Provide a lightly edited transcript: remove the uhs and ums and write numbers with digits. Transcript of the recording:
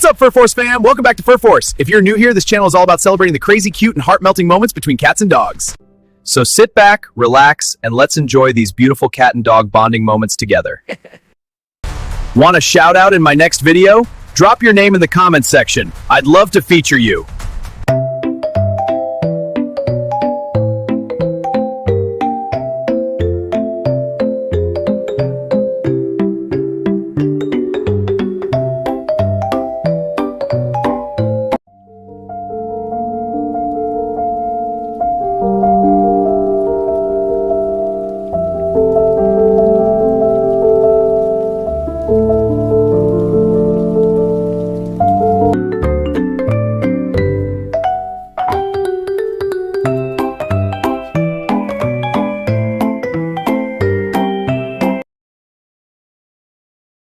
What's up, Furforce fam? Welcome back to Furforce. If you're new here, this channel is all about celebrating the crazy, cute, and heart-melting moments between cats and dogs. So sit back, relax, and let's enjoy these beautiful cat and dog bonding moments together. Want a shout out in my next video? Drop your name in the comments section. I'd love to feature you.